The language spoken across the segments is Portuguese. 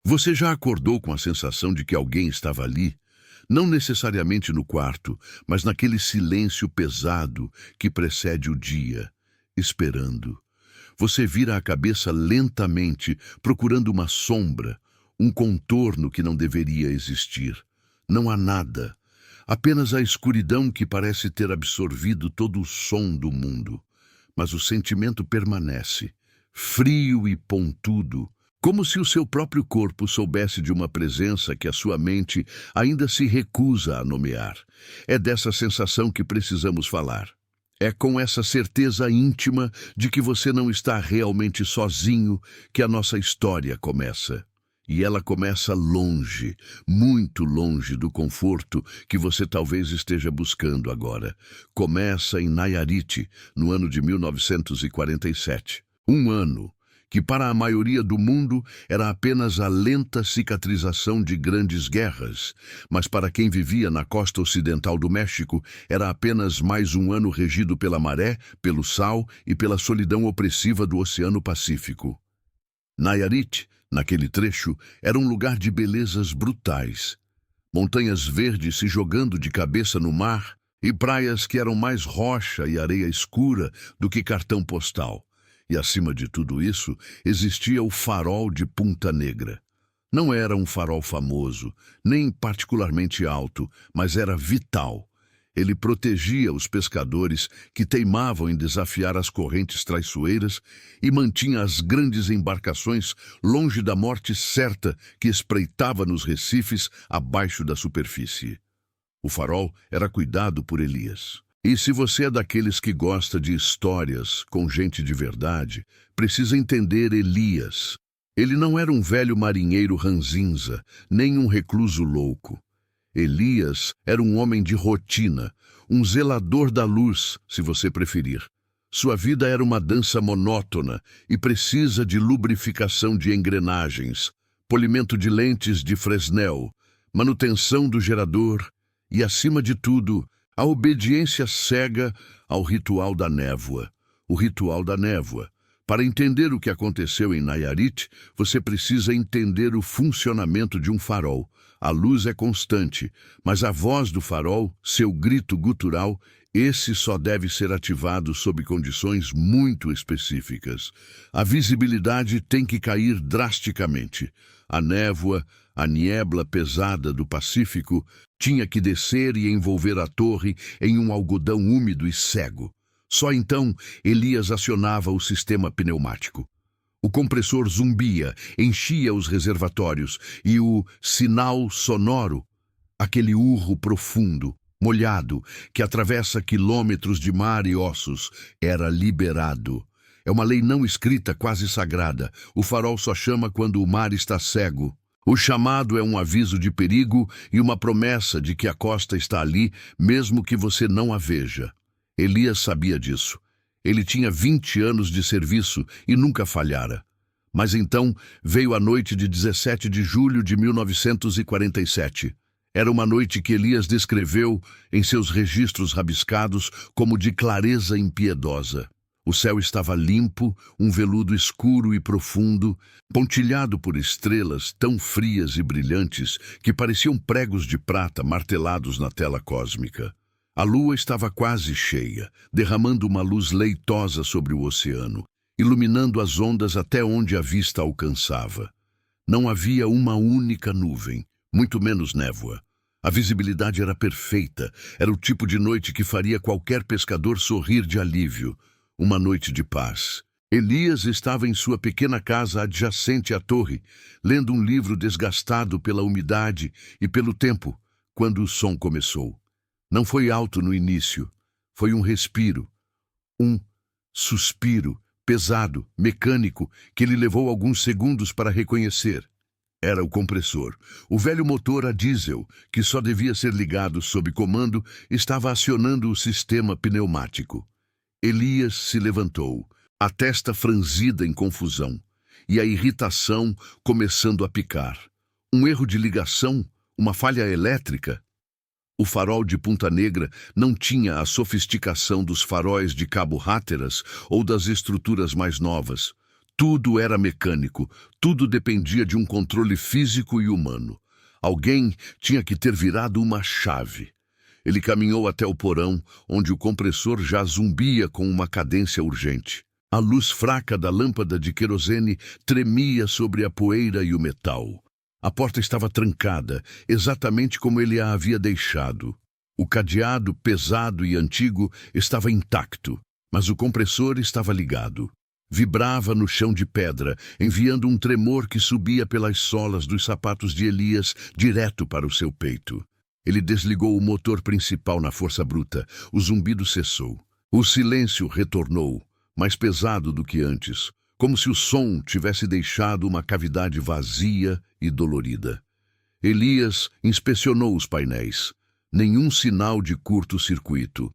Você já acordou com a sensação de que alguém estava ali? Não necessariamente no quarto, mas naquele silêncio pesado que precede o dia, esperando. Você vira a cabeça lentamente, procurando uma sombra, um contorno que não deveria existir. Não há nada, apenas a escuridão que parece ter absorvido todo o som do mundo. Mas o sentimento permanece, frio e pontudo, como se o seu próprio corpo soubesse de uma presença que a sua mente ainda se recusa a nomear. É dessa sensação que precisamos falar. É com essa certeza íntima de que você não está realmente sozinho que a nossa história começa. E ela começa longe, muito longe do conforto que você talvez esteja buscando agora. Começa em Nayarit, no ano de 1947. Um ano que para a maioria do mundo era apenas a lenta cicatrização de grandes guerras, mas para quem vivia na costa ocidental do México era apenas mais um ano regido pela maré, pelo sal e pela solidão opressiva do Oceano Pacífico. Nayarit, naquele trecho, era um lugar de belezas brutais. Montanhas verdes se jogando de cabeça no mar e praias que eram mais rocha e areia escura do que cartão postal. E acima de tudo isso, existia o farol de Punta Negra. Não era um farol famoso, nem particularmente alto, mas era vital. Ele protegia os pescadores que teimavam em desafiar as correntes traiçoeiras e mantinha as grandes embarcações longe da morte certa que espreitava nos recifes abaixo da superfície. O farol era cuidado por Elias. E se você é daqueles que gosta de histórias com gente de verdade, precisa entender Elias. Ele não era um velho marinheiro ranzinza, nem um recluso louco. Elias era um homem de rotina, um zelador da luz, se você preferir. Sua vida era uma dança monótona e precisa de lubrificação de engrenagens, polimento de lentes de Fresnel, manutenção do gerador e, acima de tudo, a obediência cega ao ritual da névoa. O ritual da névoa. Para entender o que aconteceu em Nayarit, você precisa entender o funcionamento de um farol. A luz é constante, mas a voz do farol, seu grito gutural, esse só deve ser ativado sob condições muito específicas. A visibilidade tem que cair drasticamente. A névoa, a niebla pesada do Pacífico, tinha que descer e envolver a torre em um algodão úmido e cego. Só então Elias acionava o sistema pneumático. O compressor zumbia, enchia os reservatórios e o sinal sonoro, aquele urro profundo, molhado, que atravessa quilômetros de mar e ossos, era liberado. É uma lei não escrita, quase sagrada. O farol só chama quando o mar está cego. O chamado é um aviso de perigo e uma promessa de que a costa está ali, mesmo que você não a veja. Elias sabia disso. Ele tinha 20 anos de serviço e nunca falhara. Mas então veio a noite de 17 de julho de 1947. Era uma noite que Elias descreveu em seus registros rabiscados como de clareza impiedosa. O céu estava limpo, um veludo escuro e profundo, pontilhado por estrelas tão frias e brilhantes que pareciam pregos de prata martelados na tela cósmica. A lua estava quase cheia, derramando uma luz leitosa sobre o oceano, iluminando as ondas até onde a vista alcançava. Não havia uma única nuvem, muito menos névoa. A visibilidade era perfeita, era o tipo de noite que faria qualquer pescador sorrir de alívio. Uma noite de paz. Elias estava em sua pequena casa adjacente à torre, lendo um livro desgastado pela umidade e pelo tempo, quando o som começou. Não foi alto no início, foi um respiro, um suspiro, pesado, mecânico, que ele levou alguns segundos para reconhecer. Era o compressor. O velho motor a diesel, que só devia ser ligado sob comando, estava acionando o sistema pneumático. Elias se levantou, a testa franzida em confusão, e a irritação começando a picar. Um erro de ligação? Uma falha elétrica? O farol de Punta Negra não tinha a sofisticação dos faróis de Cabo Hatteras ou das estruturas mais novas. Tudo era mecânico, tudo dependia de um controle físico e humano. Alguém tinha que ter virado uma chave. Ele caminhou até o porão, onde o compressor já zumbia com uma cadência urgente. A luz fraca da lâmpada de querosene tremia sobre a poeira e o metal. A porta estava trancada, exatamente como ele a havia deixado. O cadeado, pesado e antigo, estava intacto, mas o compressor estava ligado. Vibrava no chão de pedra, enviando um tremor que subia pelas solas dos sapatos de Elias direto para o seu peito. Ele desligou o motor principal na força bruta. O zumbido cessou. O silêncio retornou, mais pesado do que antes, como se o som tivesse deixado uma cavidade vazia e dolorida. Elias inspecionou os painéis. Nenhum sinal de curto-circuito.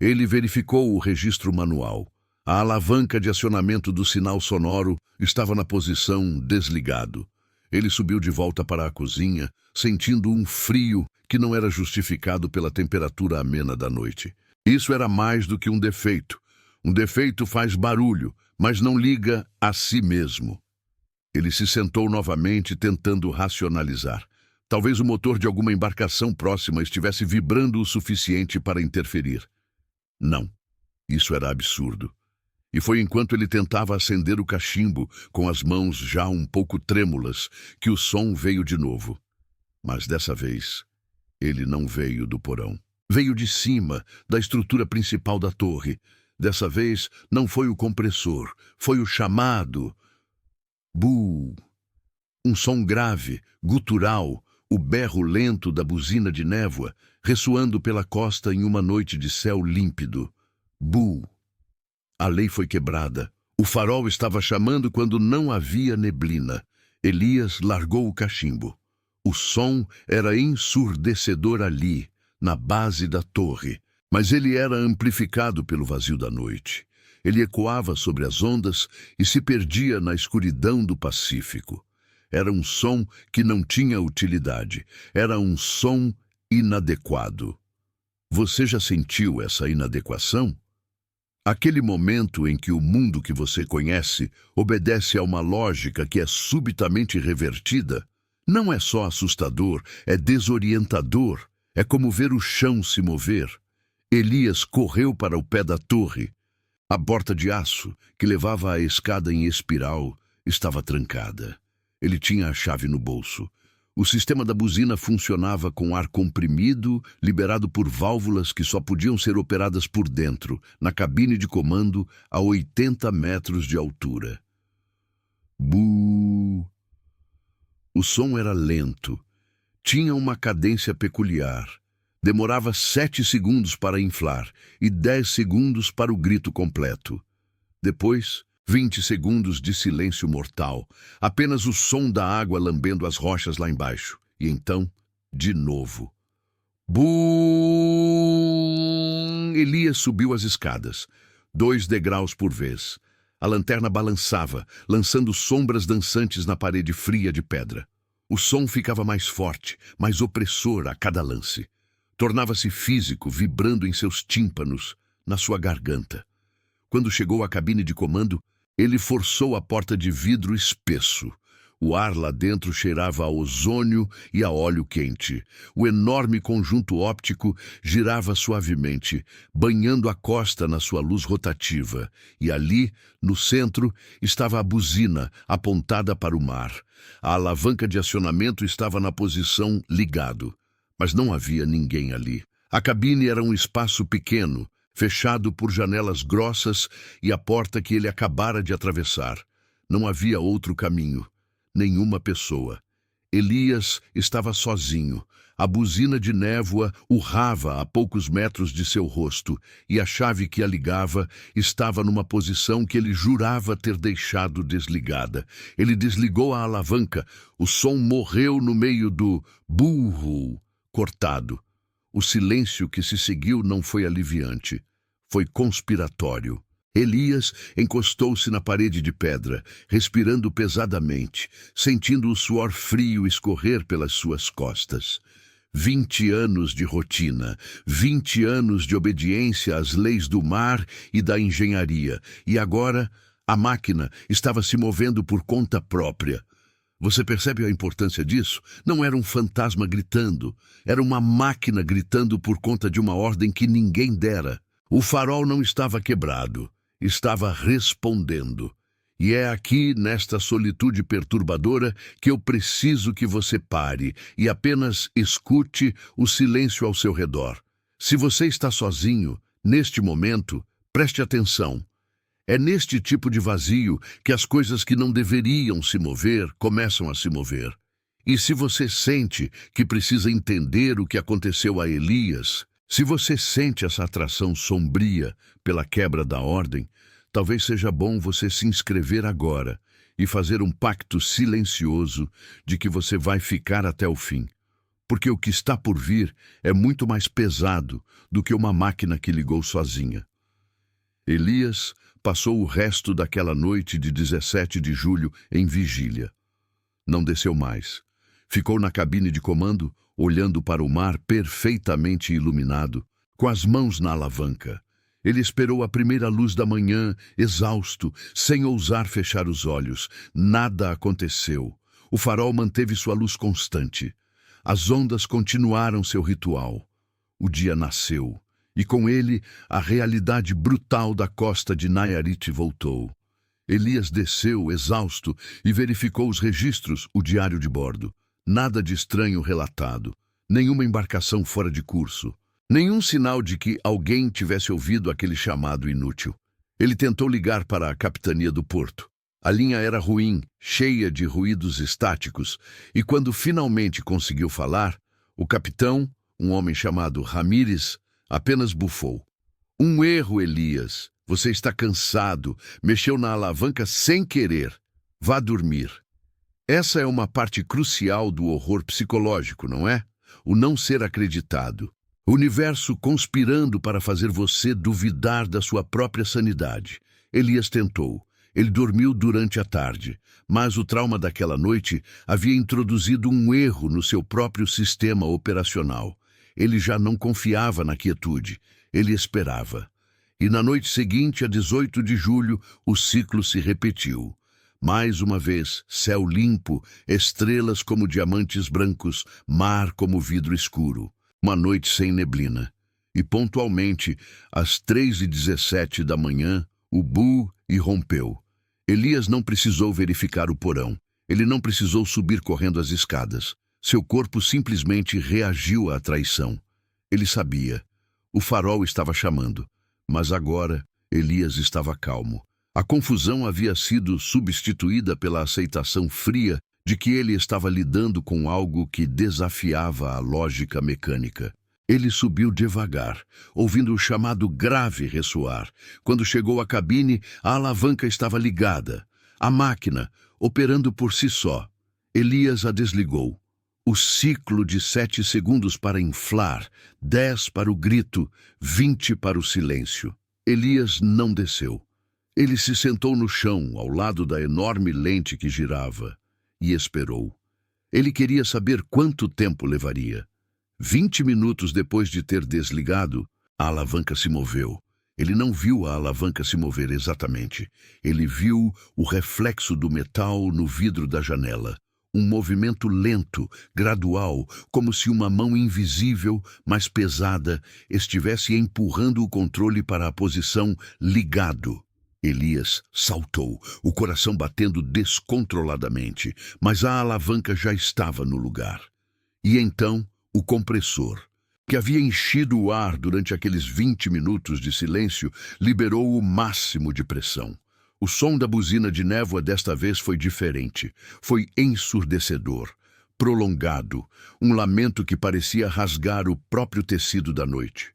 Ele verificou o registro manual. A alavanca de acionamento do sinal sonoro estava na posição desligado. Ele subiu de volta para a cozinha, sentindo um frio que não era justificado pela temperatura amena da noite. Isso era mais do que um defeito. Um defeito faz barulho, mas não liga a si mesmo. Ele se sentou novamente, tentando racionalizar. Talvez o motor de alguma embarcação próxima estivesse vibrando o suficiente para interferir. Não, isso era absurdo. E foi enquanto ele tentava acender o cachimbo, com as mãos já um pouco trêmulas, que o som veio de novo. Mas dessa vez, ele não veio do porão. Veio de cima, da estrutura principal da torre. Dessa vez, não foi o compressor, foi o chamado. Bu! Um som grave, gutural, o berro lento da buzina de névoa, ressoando pela costa em uma noite de céu límpido. Bu! A lei foi quebrada. O farol estava chamando quando não havia neblina. Elias largou o cachimbo. O som era ensurdecedor ali, na base da torre, mas ele era amplificado pelo vazio da noite. Ele ecoava sobre as ondas e se perdia na escuridão do Pacífico. Era um som que não tinha utilidade. Era um som inadequado. Você já sentiu essa inadequação? Aquele momento em que o mundo que você conhece obedece a uma lógica que é subitamente revertida, não é só assustador, é desorientador. É como ver o chão se mover. Elias correu para o pé da torre. A porta de aço, que levava à escada em espiral, estava trancada. Ele tinha a chave no bolso. O sistema da buzina funcionava com ar comprimido, liberado por válvulas que só podiam ser operadas por dentro, na cabine de comando, a 80 metros de altura. Bu! O som era lento. Tinha uma cadência peculiar. Demorava 7 segundos para inflar e 10 segundos para o grito completo. Depois, 20 segundos de silêncio mortal, apenas o som da água lambendo as rochas lá embaixo. E então, de novo. Bum! Elias subiu as escadas, 2 degraus por vez. A lanterna balançava, lançando sombras dançantes na parede fria de pedra. O som ficava mais forte, mais opressor a cada lance. Tornava-se físico, vibrando em seus tímpanos, na sua garganta. Quando chegou à cabine de comando, ele forçou a porta de vidro espesso. O ar lá dentro cheirava a ozônio e a óleo quente. O enorme conjunto óptico girava suavemente, banhando a costa na sua luz rotativa. E ali, no centro, estava a buzina, apontada para o mar. A alavanca de acionamento estava na posição ligado. Mas não havia ninguém ali. A cabine era um espaço pequeno, fechado por janelas grossas e a porta que ele acabara de atravessar. Não havia outro caminho, nenhuma pessoa. Elias estava sozinho. A buzina de névoa urrava a poucos metros de seu rosto e a chave que a ligava estava numa posição que ele jurava ter deixado desligada. Ele desligou a alavanca. O som morreu no meio do burro cortado. O silêncio que se seguiu não foi aliviante. Foi conspiratório. Elias encostou-se na parede de pedra, respirando pesadamente, sentindo o suor frio escorrer pelas suas costas. 20 anos de rotina, 20 anos de obediência às leis do mar e da engenharia, e agora A máquina estava se movendo por conta própria. Você percebe a importância disso? Não era um fantasma gritando, era uma máquina gritando por conta de uma ordem que ninguém dera. O farol não estava quebrado, estava respondendo. E é aqui, nesta solitude perturbadora, que eu preciso que você pare e apenas escute o silêncio ao seu redor. Se você está sozinho, neste momento, preste atenção. É neste tipo de vazio que as coisas que não deveriam se mover começam a se mover. E se você sente que precisa entender o que aconteceu a Elias, se você sente essa atração sombria pela quebra da ordem, talvez seja bom você se inscrever agora e fazer um pacto silencioso de que você vai ficar até o fim. Porque o que está por vir é muito mais pesado do que uma máquina que ligou sozinha. Elias passou o resto daquela noite de 17 de julho em vigília. Não desceu mais. Ficou na cabine de comando, olhando para o mar perfeitamente iluminado, com as mãos na alavanca. Ele esperou a primeira luz da manhã, exausto, sem ousar fechar os olhos. Nada aconteceu. O farol manteve sua luz constante. As ondas continuaram seu ritual. O dia nasceu. E com ele, a realidade brutal da costa de Nayarit voltou. Elias desceu, exausto, e verificou os registros, o diário de bordo. Nada de estranho relatado. Nenhuma embarcação fora de curso. Nenhum sinal de que alguém tivesse ouvido aquele chamado inútil. Ele tentou ligar para a capitania do porto. A linha era ruim, cheia de ruídos estáticos, e quando finalmente conseguiu falar, o capitão, um homem chamado Ramírez, apenas bufou. Um erro, Elias. Você está cansado. Mexeu na alavanca sem querer. Vá dormir. Essa é uma parte crucial do horror psicológico, não é? O não ser acreditado. O universo conspirando para fazer você duvidar da sua própria sanidade. Elias tentou. Ele dormiu durante a tarde, mas o trauma daquela noite havia introduzido um erro no seu próprio sistema operacional. Ele já não confiava na quietude, ele esperava. E na noite seguinte, a 18 de julho, o ciclo se repetiu. Mais uma vez, céu limpo, estrelas como diamantes brancos, mar como vidro escuro. Uma noite sem neblina. E pontualmente, às 3h17 da manhã, o bu irrompeu. Elias não precisou verificar o porão. Ele não precisou subir correndo as escadas. Seu corpo simplesmente reagiu à traição. Ele sabia. O farol estava chamando. Mas agora, Elias estava calmo. A confusão havia sido substituída pela aceitação fria de que ele estava lidando com algo que desafiava a lógica mecânica. Ele subiu devagar, ouvindo o chamado grave ressoar. Quando chegou à cabine, a alavanca estava ligada. A máquina, operando por si só. Elias a desligou. O ciclo de 7 segundos para inflar, 10 para o grito, 20 para o silêncio. Elias não desceu. Ele se sentou no chão, ao lado da enorme lente que girava, e esperou. Ele queria saber quanto tempo levaria. 20 minutos depois de ter desligado, a alavanca se moveu. Ele não viu a alavanca se mover exatamente. Ele viu o reflexo do metal no vidro da janela. Um movimento lento, gradual, como se uma mão invisível, mas pesada, estivesse empurrando o controle para a posição ligado. Elias saltou, o coração batendo descontroladamente, mas a alavanca já estava no lugar. E então, o compressor, que havia enchido o ar durante aqueles 20 minutos de silêncio, liberou o máximo de pressão. O som da buzina de névoa desta vez foi diferente. Foi ensurdecedor, prolongado, um lamento que parecia rasgar o próprio tecido da noite.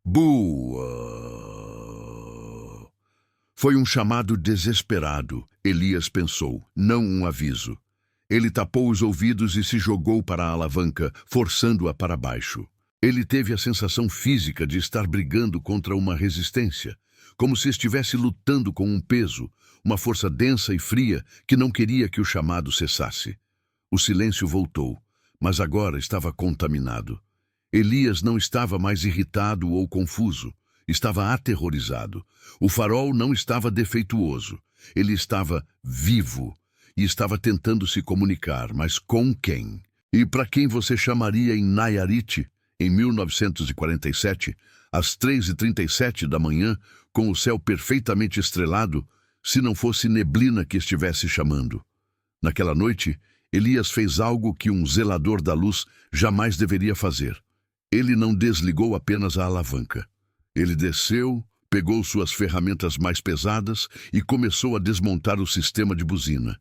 Bua! Foi um chamado desesperado, Elias pensou, não um aviso. Ele tapou os ouvidos e se jogou para a alavanca, forçando-a para baixo. Ele teve a sensação física de estar brigando contra uma resistência, como se estivesse lutando com um peso, uma força densa e fria que não queria que o chamado cessasse. O silêncio voltou, mas agora estava contaminado. Elias não estava mais irritado ou confuso, estava aterrorizado. O farol não estava defeituoso. Ele estava vivo e estava tentando se comunicar, mas com quem? E para quem você chamaria em Nayarit, em 1947, às 3h37 da manhã, com o céu perfeitamente estrelado, se não fosse neblina que estivesse chamando? Naquela noite, Elias fez algo que um zelador da luz jamais deveria fazer. Ele não desligou apenas a alavanca. Ele desceu, pegou suas ferramentas mais pesadas e começou a desmontar o sistema de buzina.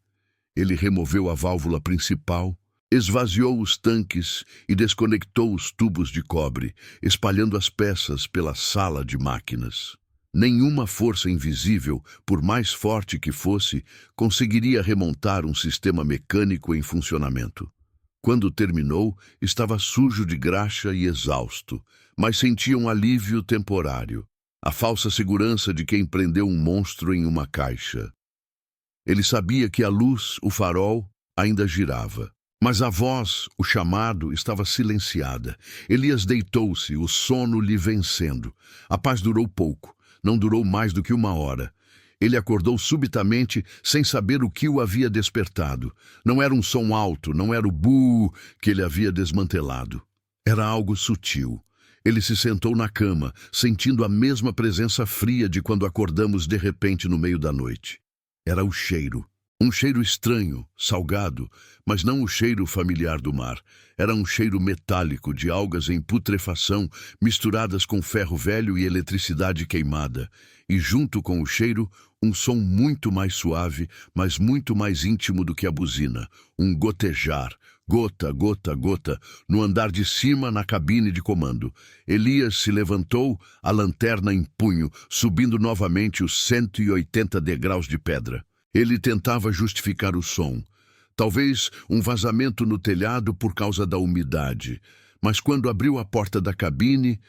Ele removeu a válvula principal, esvaziou os tanques e desconectou os tubos de cobre, espalhando as peças pela sala de máquinas. Nenhuma força invisível, por mais forte que fosse, conseguiria remontar um sistema mecânico em funcionamento. Quando terminou, estava sujo de graxa e exausto, mas sentia um alívio temporário, a falsa segurança de quem prendeu um monstro em uma caixa. Ele sabia que a luz, o farol, ainda girava. Mas a voz, o chamado, estava silenciada. Elias deitou-se, o sono lhe vencendo. A paz durou pouco. Não durou mais do que 1 hora. Ele acordou subitamente, sem saber o que o havia despertado. Não era um som alto, não era o bu que ele havia desmantelado. Era algo sutil. Ele se sentou na cama, sentindo a mesma presença fria de quando acordamos de repente no meio da noite. Era o cheiro. Um cheiro estranho, salgado, mas não o cheiro familiar do mar. Era um cheiro metálico de algas em putrefação, misturadas com ferro velho e eletricidade queimada. E junto com o cheiro, um som muito mais suave, mas muito mais íntimo do que a buzina. Um gotejar, gota, gota, gota, no andar de cima na cabine de comando. Elias se levantou, a lanterna em punho, subindo novamente os 180 degraus de pedra. Ele tentava justificar o som. Talvez um vazamento no telhado por causa da umidade. Mas quando abriu a porta da cabine,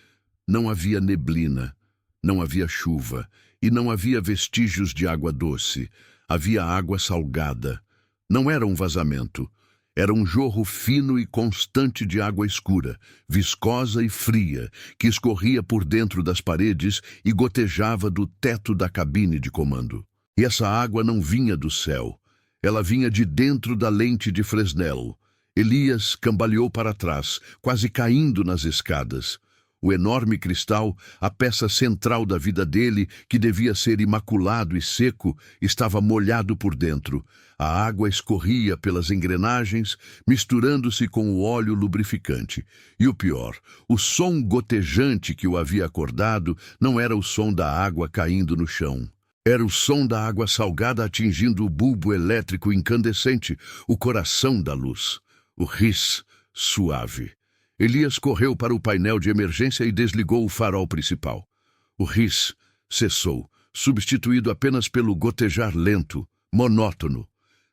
não havia neblina, não havia chuva e não havia vestígios de água doce. Havia água salgada. Não era um vazamento. Era um jorro fino e constante de água escura, viscosa e fria, que escorria por dentro das paredes e gotejava do teto da cabine de comando. E essa água não vinha do céu. Ela vinha de dentro da lente de Fresnel. Elias cambaleou para trás, quase caindo nas escadas. O enorme cristal, a peça central da vida dele, que devia ser imaculado e seco, estava molhado por dentro. A água escorria pelas engrenagens, misturando-se com o óleo lubrificante. E o pior, o som gotejante que o havia acordado não era o som da água caindo no chão. Era o som da água salgada atingindo o bulbo elétrico incandescente, o coração da luz. O ris suave. Elias correu para o painel de emergência e desligou o farol principal. O ris cessou, substituído apenas pelo gotejar lento, monótono.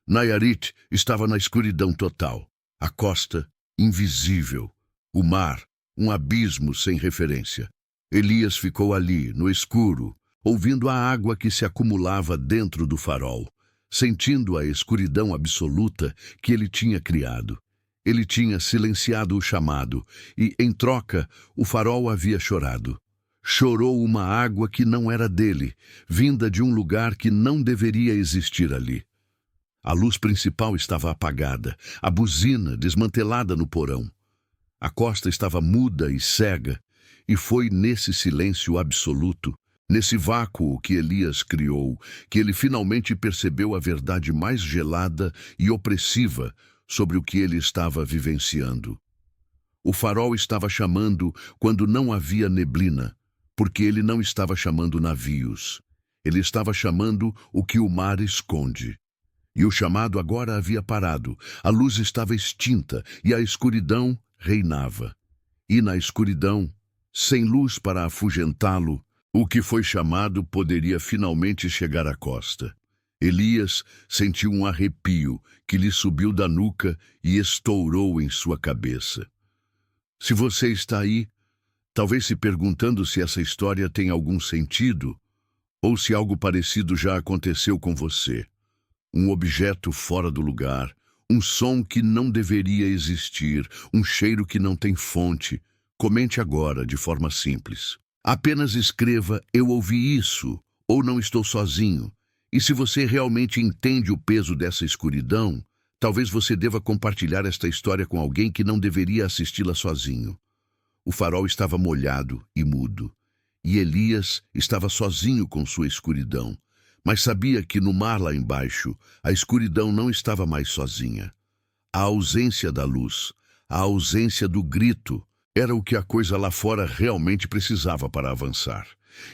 Nayarit estava na escuridão total. A costa, invisível. O mar, um abismo sem referência. Elias ficou ali, no escuro, ouvindo a água que se acumulava dentro do farol, sentindo a escuridão absoluta que ele tinha criado. Ele tinha silenciado o chamado e, em troca, o farol havia chorado. Chorou uma água que não era dele, vinda de um lugar que não deveria existir ali. A luz principal estava apagada, a buzina desmantelada no porão. A costa estava muda e cega, e foi nesse silêncio absoluto, nesse vácuo que Elias criou, que ele finalmente percebeu a verdade mais gelada e opressiva sobre o que ele estava vivenciando. O farol estava chamando quando não havia neblina, porque ele não estava chamando navios. Ele estava chamando o que o mar esconde. E o chamado agora havia parado, a luz estava extinta e a escuridão reinava. E na escuridão, sem luz para afugentá-lo, o que foi chamado poderia finalmente chegar à costa. Elias sentiu um arrepio que lhe subiu da nuca e estourou em sua cabeça. Se você está aí, talvez se perguntando se essa história tem algum sentido, ou se algo parecido já aconteceu com você. Um objeto fora do lugar, um som que não deveria existir, um cheiro que não tem fonte. Comente agora de forma simples. Apenas escreva "eu ouvi isso" ou "não estou sozinho". E se você realmente entende o peso dessa escuridão, talvez você deva compartilhar esta história com alguém que não deveria assisti-la sozinho. O farol estava molhado e mudo, e Elias estava sozinho com sua escuridão, mas sabia que no mar lá embaixo, a escuridão não estava mais sozinha. A ausência da luz, a ausência do grito, era o que a coisa lá fora realmente precisava para avançar.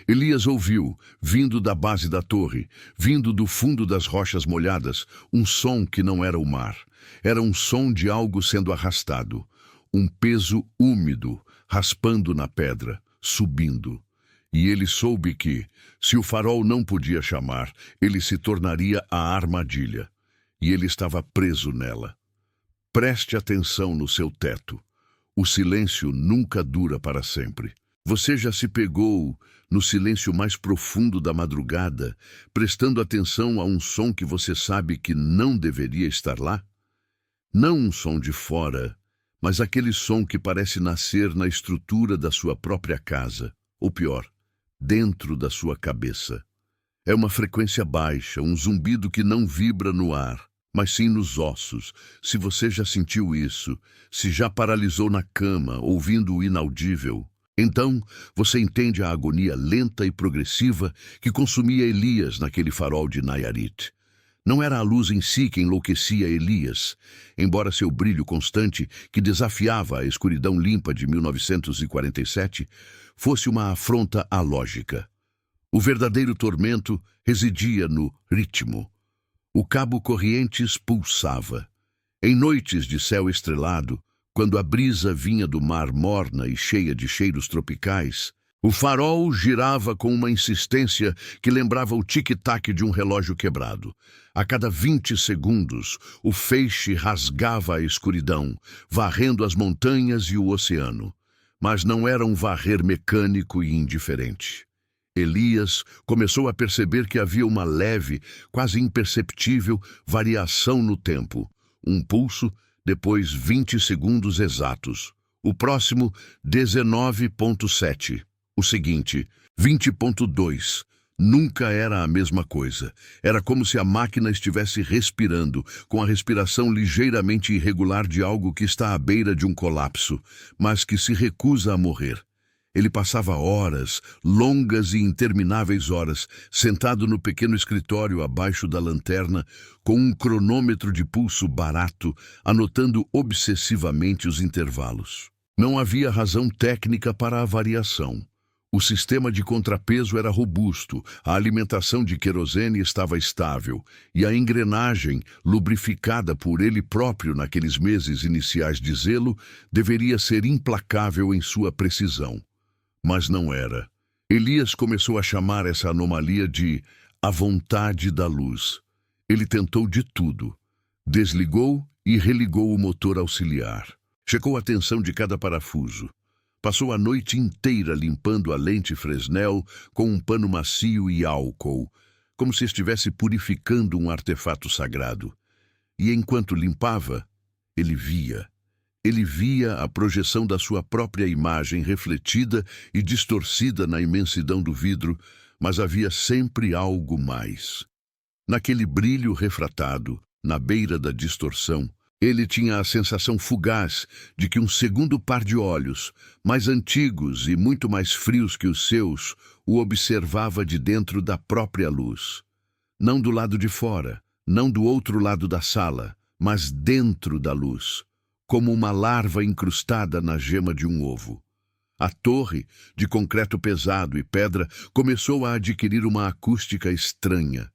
Elias ouviu, vindo da base da torre, vindo do fundo das rochas molhadas, um som que não era o mar. Era um som de algo sendo arrastado, um peso úmido, raspando na pedra, subindo. E ele soube que, se o farol não podia chamar, ele se tornaria a armadilha. E ele estava preso nela. Preste atenção no seu teto. O silêncio nunca dura para sempre. Você já se pegou no silêncio mais profundo da madrugada, prestando atenção a um som que você sabe que não deveria estar lá? Não um som de fora, mas aquele som que parece nascer na estrutura da sua própria casa, ou pior, dentro da sua cabeça. É uma frequência baixa, um zumbido que não vibra no ar, mas sim nos ossos. Se você já sentiu isso, se já paralisou na cama, ouvindo o inaudível, então você entende a agonia lenta e progressiva que consumia Elias naquele farol de Nayarit. Não era a luz em si que enlouquecia Elias, embora seu brilho constante, que desafiava a escuridão limpa de 1947, fosse uma afronta à lógica. O verdadeiro tormento residia no ritmo. O cabo correntes pulsava. Em noites de céu estrelado, quando a brisa vinha do mar morna e cheia de cheiros tropicais, o farol girava com uma insistência que lembrava o tic-tac de um relógio quebrado. A cada 20 segundos, o feixe rasgava a escuridão, varrendo as montanhas e o oceano. Mas não era um varrer mecânico e indiferente. Elias começou a perceber que havia uma leve, quase imperceptível, variação no tempo. Um pulso, depois 20 segundos exatos. O próximo, 19,7. O seguinte, 20,2. Nunca era a mesma coisa. Era como se a máquina estivesse respirando, com a respiração ligeiramente irregular de algo que está à beira de um colapso, mas que se recusa a morrer. Ele passava horas, longas e intermináveis horas, sentado no pequeno escritório abaixo da lanterna, com um cronômetro de pulso barato, anotando obsessivamente os intervalos. Não havia razão técnica para a variação. O sistema de contrapeso era robusto, a alimentação de querosene estava estável, e a engrenagem, lubrificada por ele próprio naqueles meses iniciais de zelo, deveria ser implacável em sua precisão. Mas não era. Elias começou a chamar essa anomalia de a vontade da luz. Ele tentou de tudo. Desligou e religou o motor auxiliar. Checou a tensão de cada parafuso. Passou a noite inteira limpando a lente Fresnel com um pano macio e álcool, como se estivesse purificando um artefato sagrado. E enquanto limpava, ele via. Ele via a projeção da sua própria imagem refletida e distorcida na imensidão do vidro, mas havia sempre algo mais. Naquele brilho refratado, na beira da distorção, ele tinha a sensação fugaz de que um segundo par de olhos, mais antigos e muito mais frios que os seus, o observava de dentro da própria luz. Não do lado de fora, não do outro lado da sala, mas dentro da luz, como uma larva incrustada na gema de um ovo. A torre, de concreto pesado e pedra, começou a adquirir uma acústica estranha.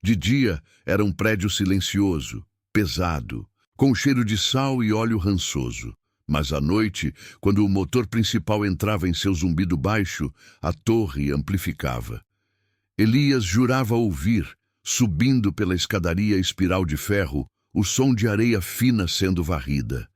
De dia, era um prédio silencioso, pesado, com cheiro de sal e óleo rançoso. Mas à noite, quando o motor principal entrava em seu zumbido baixo, a torre amplificava. Elias jurava ouvir, subindo pela escadaria espiral de ferro, o som de areia fina sendo varrida.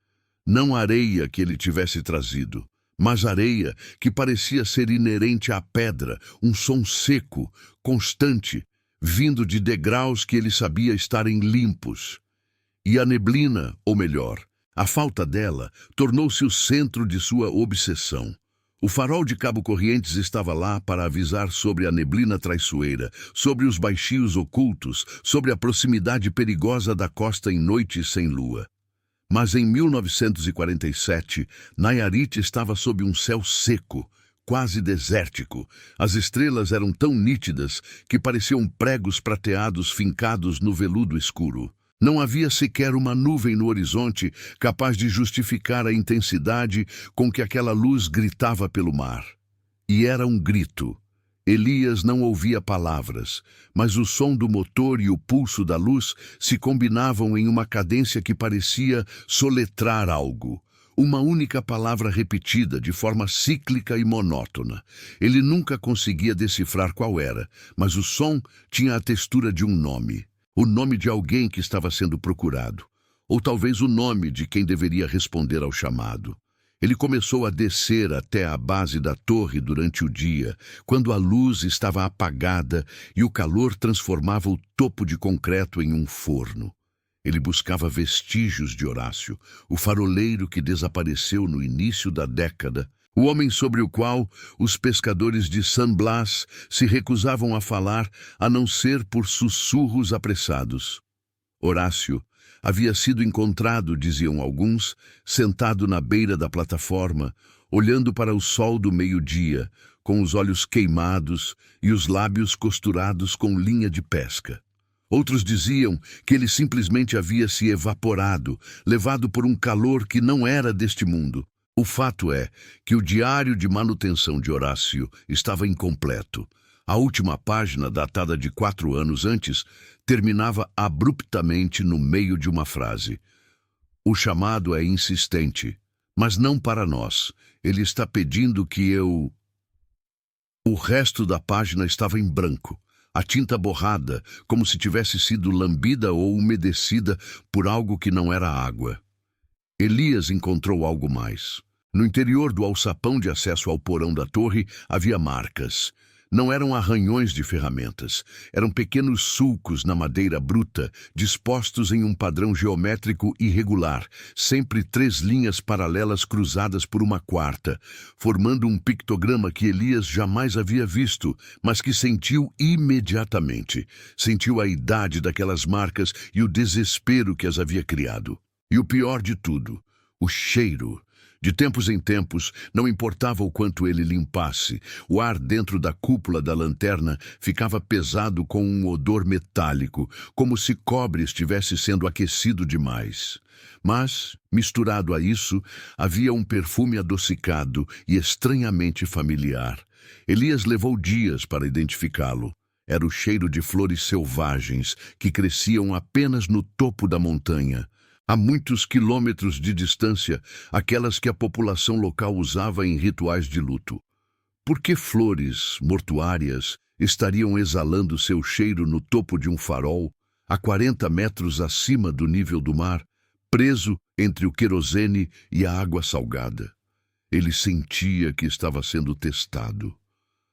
Não areia que ele tivesse trazido, mas areia que parecia ser inerente à pedra, um som seco, constante, vindo de degraus que ele sabia estarem limpos. E a neblina, ou melhor, a falta dela, tornou-se o centro de sua obsessão. O farol de Cabo Corrientes estava lá para avisar sobre a neblina traiçoeira, sobre os baixios ocultos, sobre a proximidade perigosa da costa em noites sem lua. Mas em 1947, Nayarit estava sob um céu seco, quase desértico. As estrelas eram tão nítidas que pareciam pregos prateados fincados no veludo escuro. Não havia sequer uma nuvem no horizonte capaz de justificar a intensidade com que aquela luz gritava pelo mar. E era um grito. Elias não ouvia palavras, mas o som do motor e o pulso da luz se combinavam em uma cadência que parecia soletrar algo. Uma única palavra repetida de forma cíclica e monótona. Ele nunca conseguia decifrar qual era, mas o som tinha a textura de um nome. O nome de alguém que estava sendo procurado. Ou talvez o nome de quem deveria responder ao chamado. Ele começou a descer até a base da torre durante o dia, quando a luz estava apagada e o calor transformava o topo de concreto em um forno. Ele buscava vestígios de Horácio, o faroleiro que desapareceu no início da década, o homem sobre o qual os pescadores de San Blas se recusavam a falar a não ser por sussurros apressados. Horácio havia sido encontrado, diziam alguns, sentado na beira da plataforma, olhando para o sol do meio-dia, com os olhos queimados e os lábios costurados com linha de pesca. Outros diziam que ele simplesmente havia se evaporado, levado por um calor que não era deste mundo. O fato é que o diário de manutenção de Horácio estava incompleto. A última página, datada de 4 anos antes, terminava abruptamente no meio de uma frase. O chamado é insistente, mas não para nós. Ele está pedindo que eu... O resto da página estava em branco. A tinta borrada, como se tivesse sido lambida ou umedecida por algo que não era água. Elias encontrou algo mais. No interior do alçapão de acesso ao porão da torre havia marcas. Não eram arranhões de ferramentas, eram pequenos sulcos na madeira bruta, dispostos em um padrão geométrico irregular, sempre 3 linhas paralelas cruzadas por uma quarta, formando um pictograma que Elias jamais havia visto, mas que sentiu imediatamente. Sentiu a idade daquelas marcas e o desespero que as havia criado. E o pior de tudo, o cheiro. De tempos em tempos, não importava o quanto ele limpasse, o ar dentro da cúpula da lanterna ficava pesado com um odor metálico, como se cobre estivesse sendo aquecido demais. Mas, misturado a isso, havia um perfume adocicado e estranhamente familiar. Elias levou dias para identificá-lo. Era o cheiro de flores selvagens que cresciam apenas no topo da montanha. A muitos quilômetros de distância, aquelas que a população local usava em rituais de luto. Por que flores mortuárias estariam exalando seu cheiro no topo de um farol, a 40 metros acima do nível do mar, preso entre o querosene e a água salgada? Ele sentia que estava sendo testado.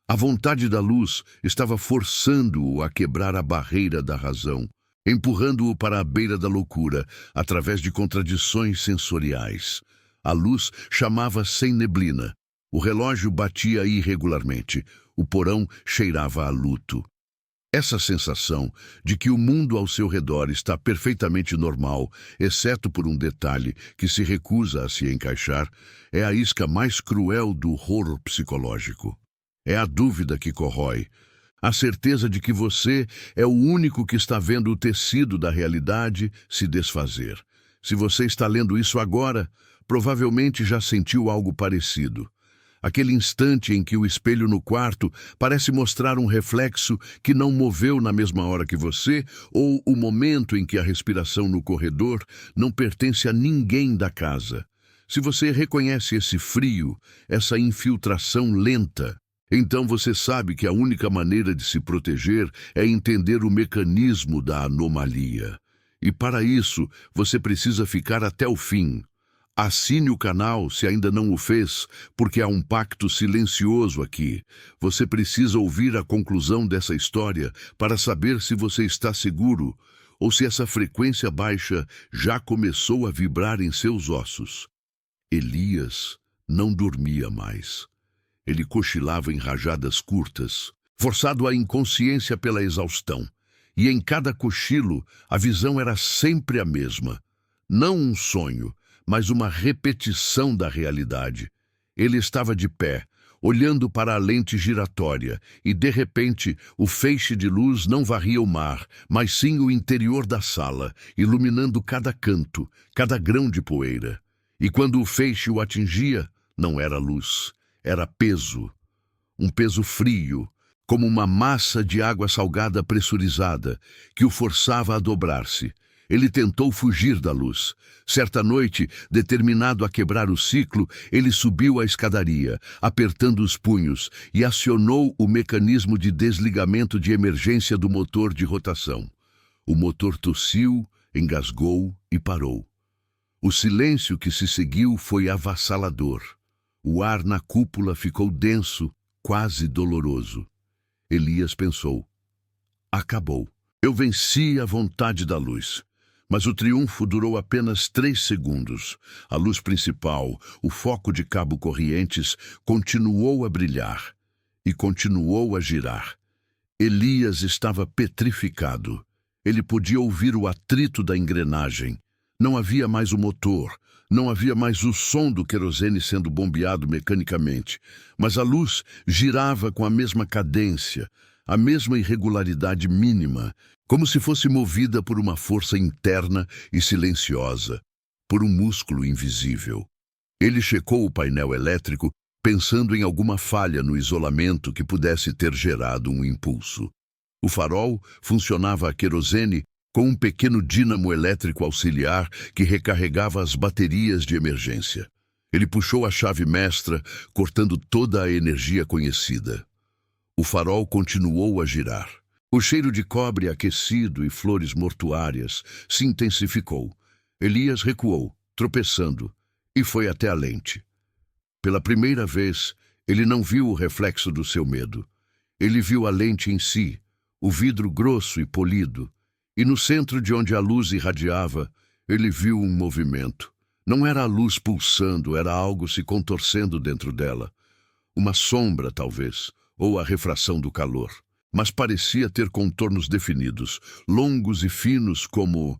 A vontade da luz estava forçando-o a quebrar a barreira da razão, empurrando-o para a beira da loucura, através de contradições sensoriais. A luz chamava sem neblina. O relógio batia irregularmente. O porão cheirava a luto. Essa sensação de que o mundo ao seu redor está perfeitamente normal, exceto por um detalhe que se recusa a se encaixar, é a isca mais cruel do horror psicológico. É a dúvida que corrói. A certeza de que você é o único que está vendo o tecido da realidade se desfazer. Se você está lendo isso agora, provavelmente já sentiu algo parecido. Aquele instante em que o espelho no quarto parece mostrar um reflexo que não moveu na mesma hora que você, ou o momento em que a respiração no corredor não pertence a ninguém da casa. Se você reconhece esse frio, essa infiltração lenta, então você sabe que a única maneira de se proteger é entender o mecanismo da anomalia. E para isso, você precisa ficar até o fim. Assine o canal se ainda não o fez, porque há um pacto silencioso aqui. Você precisa ouvir a conclusão dessa história para saber se você está seguro ou se essa frequência baixa já começou a vibrar em seus ossos. Elias não dormia mais. Ele cochilava em rajadas curtas, forçado à inconsciência pela exaustão. E em cada cochilo, a visão era sempre a mesma. Não um sonho, mas uma repetição da realidade. Ele estava de pé, olhando para a lente giratória, e de repente o feixe de luz não varria o mar, mas sim o interior da sala, iluminando cada canto, cada grão de poeira. E quando o feixe o atingia, não era luz, era peso. Um peso frio, como uma massa de água salgada pressurizada, que o forçava a dobrar-se. Ele tentou fugir da luz. Certa noite, determinado a quebrar o ciclo, ele subiu a escadaria, apertando os punhos, e acionou o mecanismo de desligamento de emergência do motor de rotação. O motor tossiu, engasgou e parou. O silêncio que se seguiu foi avassalador. O ar na cúpula ficou denso, quase doloroso. Elias pensou: acabou. Eu venci a vontade da luz. Mas o triunfo durou apenas 3 segundos. A luz principal, o foco de cabo correntes, continuou a brilhar e continuou a girar. Elias estava petrificado. Ele podia ouvir o atrito da engrenagem. Não havia mais o motor, não havia mais o som do querosene sendo bombeado mecanicamente, mas a luz girava com a mesma cadência, a mesma irregularidade mínima, como se fosse movida por uma força interna e silenciosa, por um músculo invisível. Ele checou o painel elétrico, pensando em alguma falha no isolamento que pudesse ter gerado um impulso. O farol funcionava a querosene com um pequeno dínamo elétrico auxiliar que recarregava as baterias de emergência. Ele puxou a chave mestra, cortando toda a energia conhecida. O farol continuou a girar. O cheiro de cobre aquecido e flores mortuárias se intensificou. Elias recuou, tropeçando, e foi até a lente. Pela primeira vez, ele não viu o reflexo do seu medo. Ele viu a lente em si, o vidro grosso e polido, e no centro de onde a luz irradiava, ele viu um movimento. Não era a luz pulsando, era algo se contorcendo dentro dela. Uma sombra, talvez, ou a refração do calor. Mas parecia ter contornos definidos, longos e finos como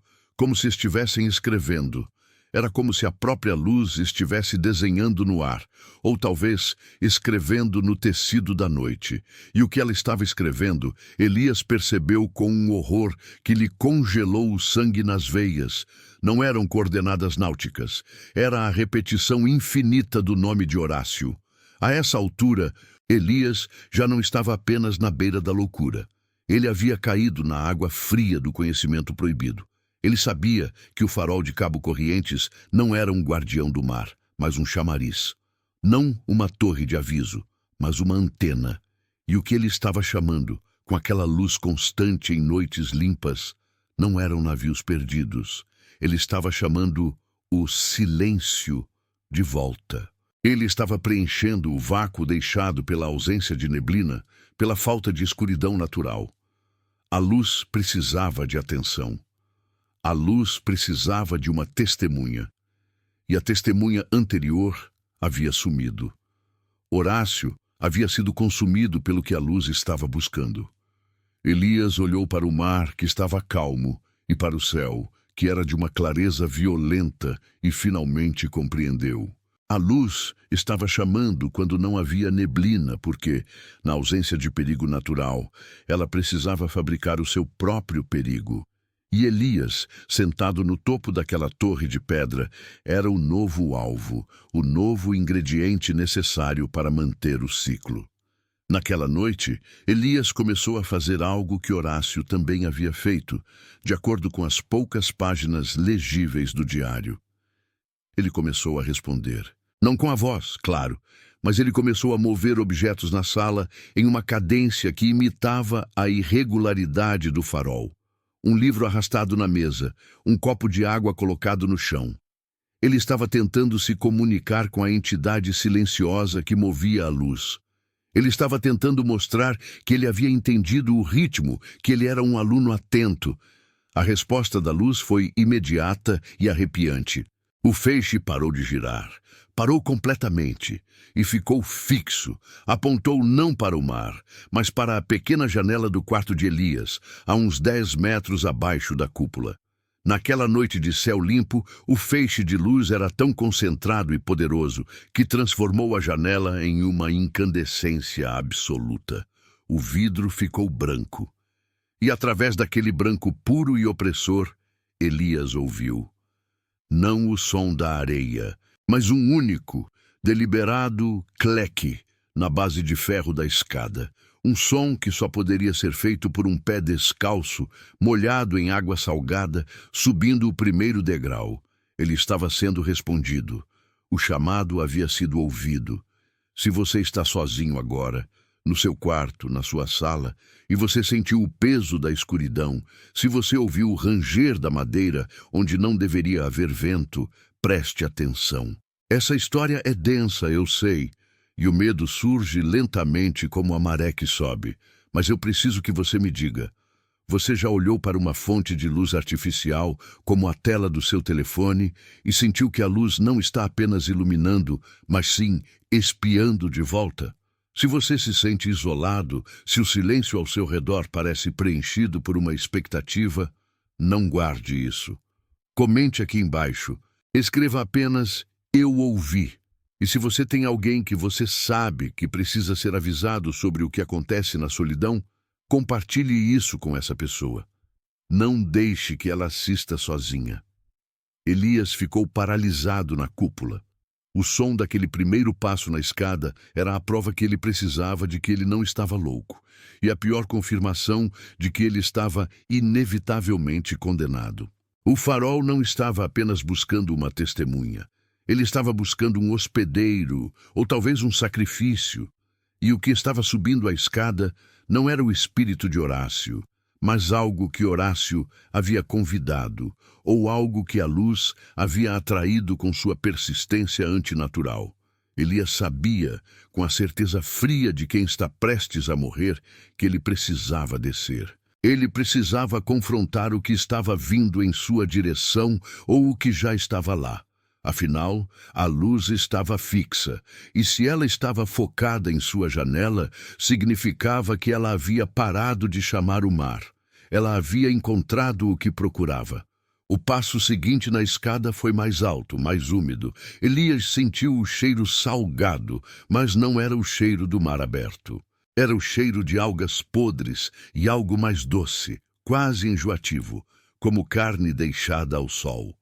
se estivessem escrevendo. Era como se a própria luz estivesse desenhando no ar, ou talvez escrevendo no tecido da noite. E o que ela estava escrevendo, Elias percebeu com um horror que lhe congelou o sangue nas veias. Não eram coordenadas náuticas, era a repetição infinita do nome de Horácio. A essa altura, Elias já não estava apenas na beira da loucura. Ele havia caído na água fria do conhecimento proibido. Ele sabia que o farol de Cabo Corrientes não era um guardião do mar, mas um chamariz. Não uma torre de aviso, mas uma antena. E o que ele estava chamando, com aquela luz constante em noites limpas, não eram navios perdidos. Ele estava chamando o silêncio de volta. Ele estava preenchendo o vácuo deixado pela ausência de neblina, pela falta de escuridão natural. A luz precisava de atenção. A luz precisava de uma testemunha. E a testemunha anterior havia sumido. Horácio havia sido consumido pelo que a luz estava buscando. Elias olhou para o mar, que estava calmo, e para o céu, que era de uma clareza violenta, e finalmente compreendeu. A luz estava chamando quando não havia neblina, porque, na ausência de perigo natural, ela precisava fabricar o seu próprio perigo. E Elias, sentado no topo daquela torre de pedra, era o novo alvo, o novo ingrediente necessário para manter o ciclo. Naquela noite, Elias começou a fazer algo que Horácio também havia feito, de acordo com as poucas páginas legíveis do diário. Ele começou a responder. Não com a voz, claro, mas ele começou a mover objetos na sala em uma cadência que imitava a irregularidade do farol. Um livro arrastado na mesa, um copo de água colocado no chão. Ele estava tentando se comunicar com a entidade silenciosa que movia a luz. Ele estava tentando mostrar que ele havia entendido o ritmo, que ele era um aluno atento. A resposta da luz foi imediata e arrepiante. O feixe parou de girar. Parou completamente e ficou fixo. Apontou não para o mar, mas para a pequena janela do quarto de Elias, a uns 10 metros abaixo da cúpula. Naquela noite de céu limpo, o feixe de luz era tão concentrado e poderoso que transformou a janela em uma incandescência absoluta. O vidro ficou branco. E através daquele branco puro e opressor, Elias ouviu. Não o som da areia, mas um único, deliberado cleque na base de ferro da escada. Um som que só poderia ser feito por um pé descalço, molhado em água salgada, subindo o primeiro degrau. Ele estava sendo respondido. O chamado havia sido ouvido. Se você está sozinho agora, no seu quarto, na sua sala, e você sentiu o peso da escuridão, se você ouviu o ranger da madeira onde não deveria haver vento, preste atenção. Essa história é densa, eu sei, e o medo surge lentamente como a maré que sobe. Mas eu preciso que você me diga. Você já olhou para uma fonte de luz artificial, como a tela do seu telefone, e sentiu que a luz não está apenas iluminando, mas sim espiando de volta? Se você se sente isolado, se o silêncio ao seu redor parece preenchido por uma expectativa, não guarde isso. Comente aqui embaixo. Escreva apenas "Eu ouvi". E se você tem alguém que você sabe que precisa ser avisado sobre o que acontece na solidão, compartilhe isso com essa pessoa. Não deixe que ela assista sozinha. Elias ficou paralisado na cúpula. O som daquele primeiro passo na escada era a prova que ele precisava de que ele não estava louco, e a pior confirmação de que ele estava inevitavelmente condenado. O farol não estava apenas buscando uma testemunha. Ele estava buscando um hospedeiro, ou talvez um sacrifício. E o que estava subindo a escada não era o espírito de Horácio, mas algo que Horácio havia convidado, ou algo que a luz havia atraído com sua persistência antinatural. Elias sabia, com a certeza fria de quem está prestes a morrer, que ele precisava descer. Ele precisava confrontar o que estava vindo em sua direção ou o que já estava lá. Afinal, a luz estava fixa, e se ela estava focada em sua janela, significava que ela havia parado de chamar o mar. Ela havia encontrado o que procurava. O passo seguinte na escada foi mais alto, mais úmido. Elias sentiu o cheiro salgado, mas não era o cheiro do mar aberto. Era o cheiro de algas podres e algo mais doce, quase enjoativo, como carne deixada ao sol.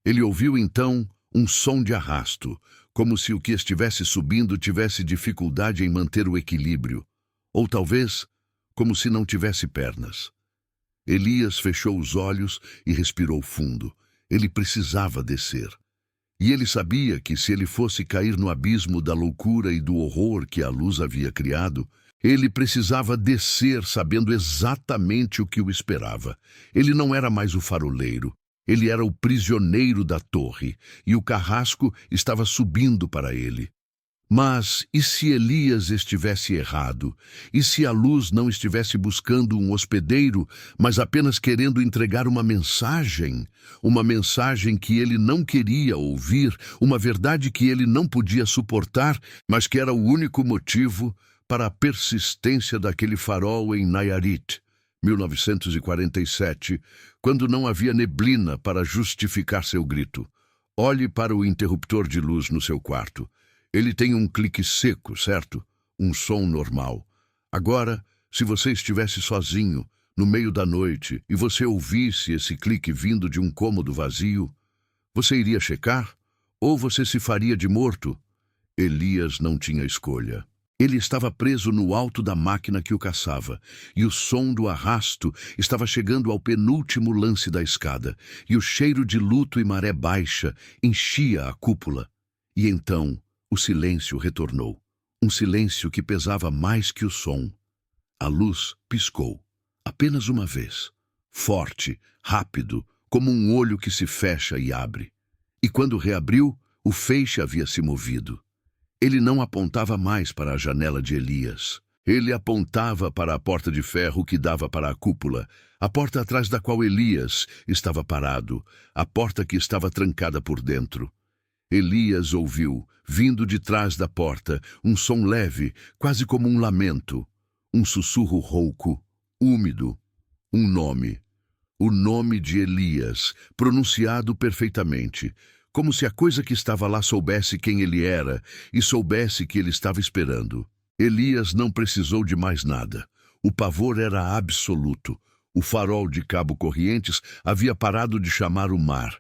Ele ouviu então um som de arrasto, como se o que estivesse subindo tivesse dificuldade em manter o equilíbrio, ou talvez como se não tivesse pernas. Elias fechou os olhos e respirou fundo. Ele precisava descer. E ele sabia que se ele fosse cair no abismo da loucura e do horror que a luz havia criado, ele precisava descer sabendo exatamente o que o esperava. Ele não era mais o faroleiro. Ele era o prisioneiro da torre, e o carrasco estava subindo para ele. Mas e se Elias estivesse errado? E se a luz não estivesse buscando um hospedeiro, mas apenas querendo entregar uma mensagem? Uma mensagem que ele não queria ouvir, uma verdade que ele não podia suportar, mas que era o único motivo para a persistência daquele farol em Nayarit, 1947, quando não havia neblina para justificar seu grito. Olhe para o interruptor de luz no seu quarto. Ele tem um clique seco, certo? Um som normal. Agora, se você estivesse sozinho, no meio da noite, e você ouvisse esse clique vindo de um cômodo vazio, você iria checar? Ou você se faria de morto? Elias não tinha escolha. Ele estava preso no alto da máquina que o caçava, e o som do arrasto estava chegando ao penúltimo lance da escada, e o cheiro de luto e maré baixa enchia a cúpula. E então o silêncio retornou, um silêncio que pesava mais que o som. A luz piscou, apenas uma vez, forte, rápido, como um olho que se fecha e abre. E quando reabriu, o feixe havia se movido. Ele não apontava mais para a janela de Elias. Ele apontava para a porta de ferro que dava para a cúpula, a porta atrás da qual Elias estava parado, a porta que estava trancada por dentro. Elias ouviu, vindo de trás da porta, um som leve, quase como um lamento, um sussurro rouco, úmido, um nome. O nome de Elias, pronunciado perfeitamente, como se a coisa que estava lá soubesse quem ele era e soubesse que ele estava esperando. Elias não precisou de mais nada. O pavor era absoluto. O farol de Cabo Corrientes havia parado de chamar o mar.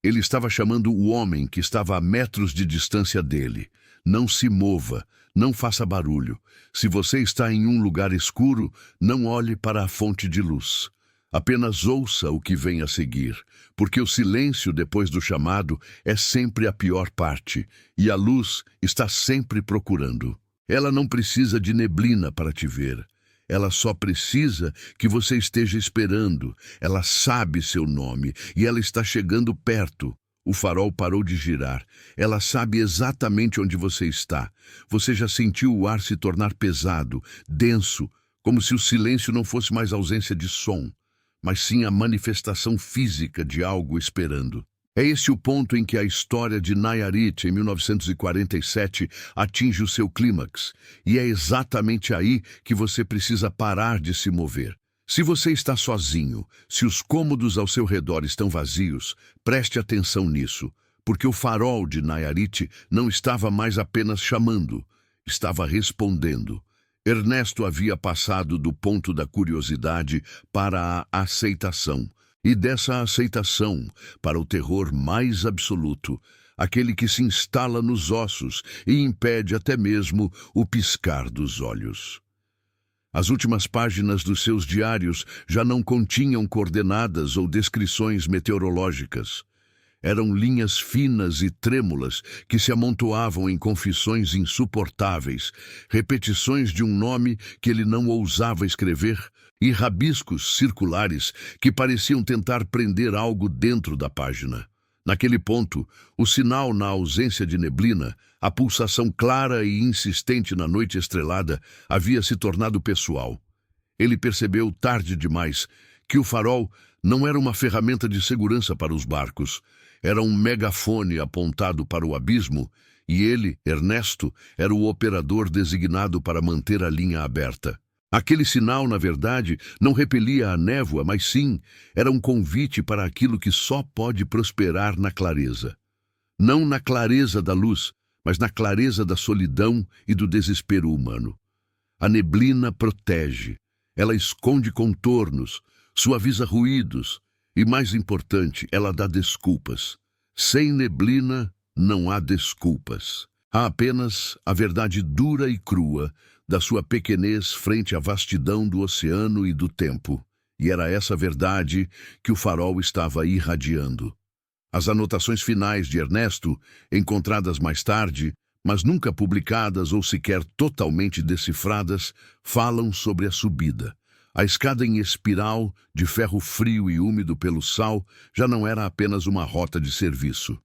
Ele estava chamando o homem que estava a metros de distância dele. Não se mova, não faça barulho. Se você está em um lugar escuro, não olhe para a fonte de luz. Apenas ouça o que vem a seguir, porque o silêncio depois do chamado é sempre a pior parte, e a luz está sempre procurando. Ela não precisa de neblina para te ver. Ela só precisa que você esteja esperando. Ela sabe seu nome e ela está chegando perto. O farol parou de girar. Ela sabe exatamente onde você está. Você já sentiu o ar se tornar pesado, denso, como se o silêncio não fosse mais ausência de som, mas sim a manifestação física de algo esperando. É esse o ponto em que a história de Nayarit, em 1947, atinge o seu clímax, e é exatamente aí que você precisa parar de se mover. Se você está sozinho, se os cômodos ao seu redor estão vazios, preste atenção nisso, porque o farol de Nayarit não estava mais apenas chamando, estava respondendo. Ernesto havia passado do ponto da curiosidade para a aceitação, e dessa aceitação para o terror mais absoluto, aquele que se instala nos ossos e impede até mesmo o piscar dos olhos. As últimas páginas dos seus diários já não continham coordenadas ou descrições meteorológicas. Eram linhas finas e trêmulas que se amontoavam em confissões insuportáveis, repetições de um nome que ele não ousava escrever e rabiscos circulares que pareciam tentar prender algo dentro da página. Naquele ponto, o sinal na ausência de neblina, a pulsação clara e insistente na noite estrelada, havia se tornado pessoal. Ele percebeu tarde demais que o farol não era uma ferramenta de segurança para os barcos. Era um megafone apontado para o abismo e ele, Ernesto, era o operador designado para manter a linha aberta. Aquele sinal, na verdade, não repelia a névoa, mas sim, era um convite para aquilo que só pode prosperar na clareza. Não na clareza da luz, mas na clareza da solidão e do desespero humano. A neblina protege, ela esconde contornos, suaviza ruídos e, mais importante, ela dá desculpas. Sem neblina, não há desculpas. Há apenas a verdade dura e crua da sua pequenez frente à vastidão do oceano e do tempo. E era essa verdade que o farol estava irradiando. As anotações finais de Ernesto, encontradas mais tarde, mas nunca publicadas ou sequer totalmente decifradas, falam sobre a subida. A escada em espiral, de ferro frio e úmido pelo sal, já não era apenas uma rota de serviço.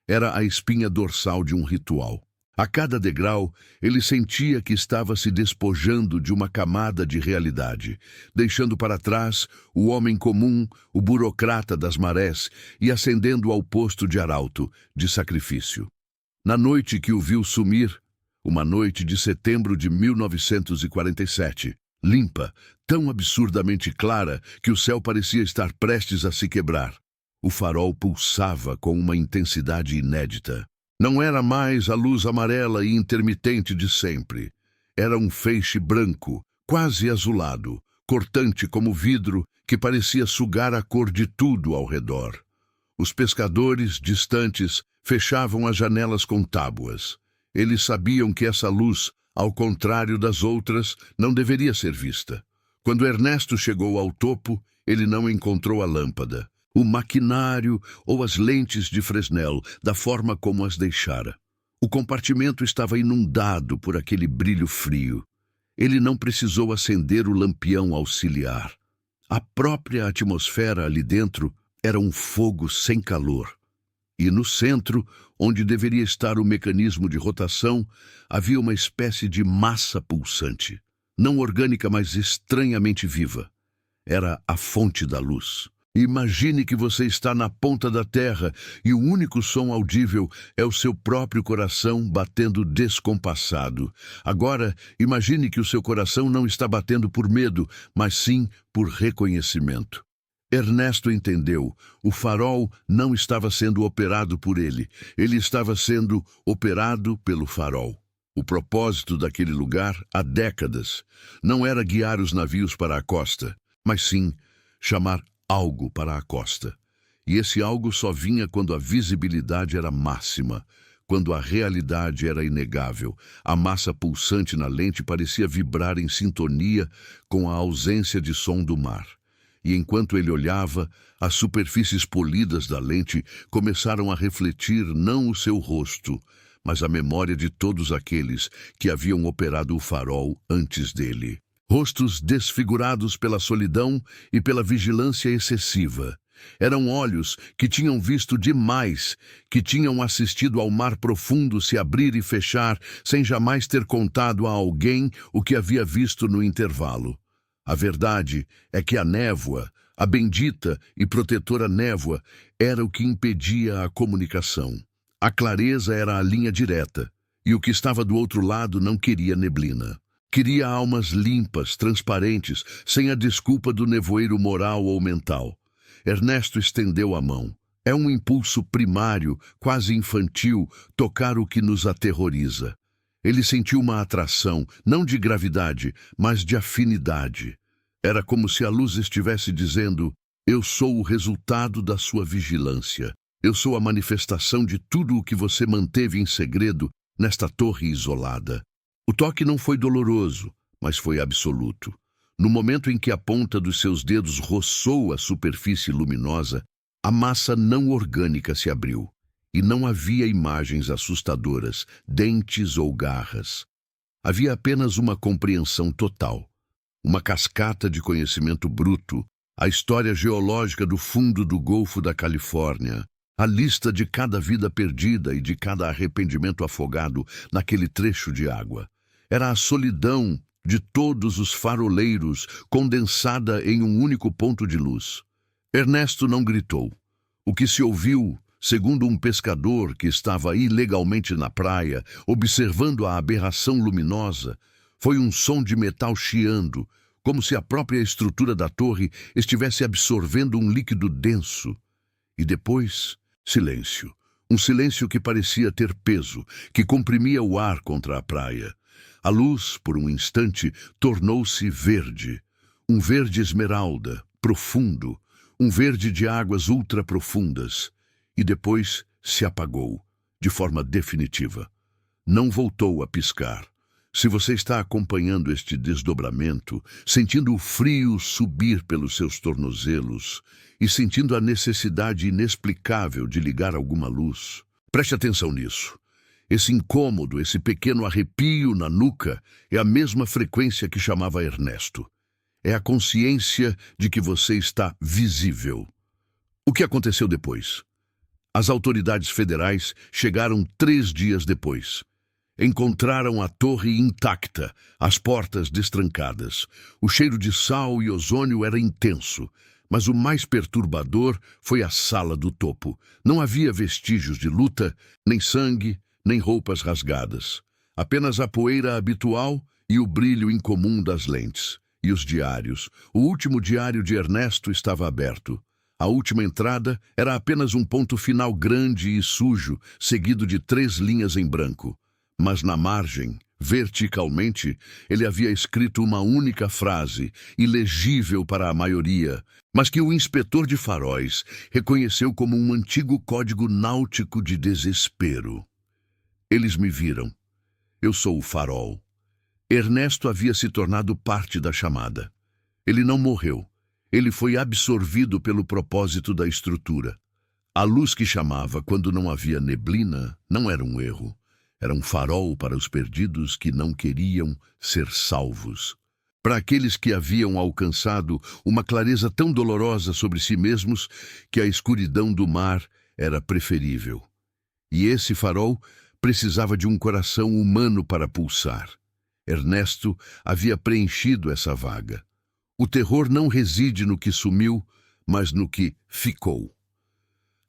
Era a espinha dorsal de um ritual. A cada degrau, ele sentia que estava se despojando de uma camada de realidade, deixando para trás o homem comum, o burocrata das marés, e ascendendo ao posto de arauto, de sacrifício. Na noite que o viu sumir, uma noite de setembro de 1947, limpa, tão absurdamente clara que o céu parecia estar prestes a se quebrar. O farol pulsava com uma intensidade inédita. Não era mais a luz amarela e intermitente de sempre. Era um feixe branco, quase azulado, cortante como vidro, que parecia sugar a cor de tudo ao redor. Os pescadores, distantes, fechavam as janelas com tábuas. Eles sabiam que essa luz, ao contrário das outras, não deveria ser vista. Quando Ernesto chegou ao topo, ele não encontrou a lâmpada, o maquinário ou as lentes de Fresnel, da forma como as deixara. O compartimento estava inundado por aquele brilho frio. Ele não precisou acender o lampião auxiliar. A própria atmosfera ali dentro era um fogo sem calor. E no centro, onde deveria estar o mecanismo de rotação, havia uma espécie de massa pulsante, não orgânica, mas estranhamente viva. Era a fonte da luz. Imagine que você está na ponta da terra e o único som audível é o seu próprio coração batendo descompassado. Agora, imagine que o seu coração não está batendo por medo, mas sim por reconhecimento. Ernesto entendeu. O farol não estava sendo operado por ele. Ele estava sendo operado pelo farol. O propósito daquele lugar, há décadas, não era guiar os navios para a costa, mas sim chamar algo para a costa. E esse algo só vinha quando a visibilidade era máxima, quando a realidade era inegável. A massa pulsante na lente parecia vibrar em sintonia com a ausência de som do mar. E enquanto ele olhava, as superfícies polidas da lente começaram a refletir não o seu rosto, mas a memória de todos aqueles que haviam operado o farol antes dele. Rostos desfigurados pela solidão e pela vigilância excessiva. Eram olhos que tinham visto demais, que tinham assistido ao mar profundo se abrir e fechar, sem jamais ter contado a alguém o que havia visto no intervalo. A verdade é que a névoa, a bendita e protetora névoa, era o que impedia a comunicação. A clareza era a linha direta, e o que estava do outro lado não queria neblina. Queria almas limpas, transparentes, sem a desculpa do nevoeiro moral ou mental. Ernesto estendeu a mão. É um impulso primário, quase infantil, tocar o que nos aterroriza. Ele sentiu uma atração, não de gravidade, mas de afinidade. Era como se a luz estivesse dizendo: eu sou o resultado da sua vigilância. Eu sou a manifestação de tudo o que você manteve em segredo nesta torre isolada. O toque não foi doloroso, mas foi absoluto. No momento em que a ponta dos seus dedos roçou a superfície luminosa, a massa não orgânica se abriu, e não havia imagens assustadoras, dentes ou garras. Havia apenas uma compreensão total, uma cascata de conhecimento bruto, a história geológica do fundo do Golfo da Califórnia, a lista de cada vida perdida e de cada arrependimento afogado naquele trecho de água. Era a solidão de todos os faroleiros condensada em um único ponto de luz. Ernesto não gritou. O que se ouviu, segundo um pescador que estava ilegalmente na praia, observando a aberração luminosa, foi um som de metal chiando, como se a própria estrutura da torre estivesse absorvendo um líquido denso. E depois, silêncio. Um silêncio que parecia ter peso, que comprimia o ar contra a praia. A luz, por um instante, tornou-se verde. Um verde esmeralda, profundo. Um verde de águas ultraprofundas. E depois se apagou, de forma definitiva. Não voltou a piscar. Se você está acompanhando este desdobramento, sentindo o frio subir pelos seus tornozelos e sentindo a necessidade inexplicável de ligar alguma luz, preste atenção nisso. Esse incômodo, esse pequeno arrepio na nuca é a mesma frequência que chamava Ernesto. É a consciência de que você está visível. O que aconteceu depois? As autoridades federais chegaram 3 dias depois. Encontraram a torre intacta, as portas destrancadas. O cheiro de sal e ozônio era intenso, mas o mais perturbador foi a sala do topo. Não havia vestígios de luta, nem sangue, nem roupas rasgadas. Apenas a poeira habitual e o brilho incomum das lentes. E os diários. O último diário de Ernesto estava aberto. A última entrada era apenas um ponto final grande e sujo, seguido de 3 linhas em branco. Mas na margem, verticalmente, ele havia escrito uma única frase, ilegível para a maioria, mas que o inspetor de faróis reconheceu como um antigo código náutico de desespero. Eles me viram. Eu sou o farol. Ernesto havia se tornado parte da chamada. Ele não morreu. Ele foi absorvido pelo propósito da estrutura. A luz que chamava quando não havia neblina não era um erro. Era um farol para os perdidos que não queriam ser salvos. Para aqueles que haviam alcançado uma clareza tão dolorosa sobre si mesmos que a escuridão do mar era preferível. E esse farol precisava de um coração humano para pulsar. Ernesto havia preenchido essa vaga. O terror não reside no que sumiu, mas no que ficou.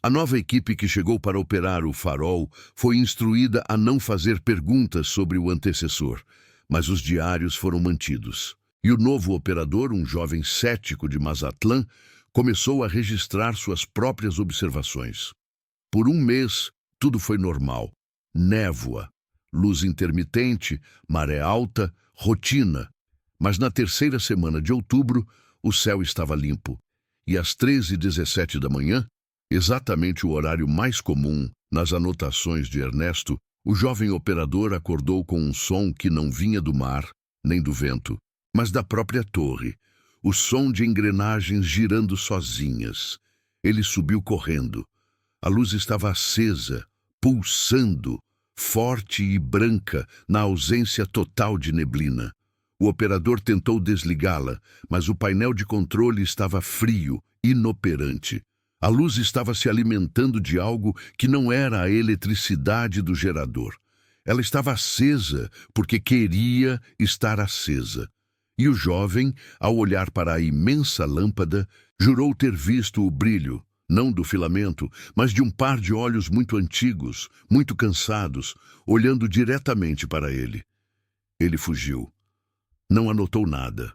A nova equipe que chegou para operar o farol foi instruída a não fazer perguntas sobre o antecessor, mas os diários foram mantidos. E o novo operador, um jovem cético de Mazatlán, começou a registrar suas próprias observações. Por um mês, tudo foi normal. Névoa, luz intermitente, maré alta, rotina. Mas na terceira semana de outubro, o céu estava limpo. E às 13h17 da manhã, exatamente o horário mais comum nas anotações de Ernesto, o jovem operador acordou com um som que não vinha do mar, nem do vento, mas da própria torre, o som de engrenagens girando sozinhas. Ele subiu correndo. A luz estava acesa, pulsando, forte e branca, na ausência total de neblina. O operador tentou desligá-la, mas o painel de controle estava frio, inoperante. A luz estava se alimentando de algo que não era a eletricidade do gerador. Ela estava acesa porque queria estar acesa. E o jovem, ao olhar para a imensa lâmpada, jurou ter visto o brilho, não do filamento, mas de um par de olhos muito antigos, muito cansados, olhando diretamente para ele. Ele fugiu. Não anotou nada.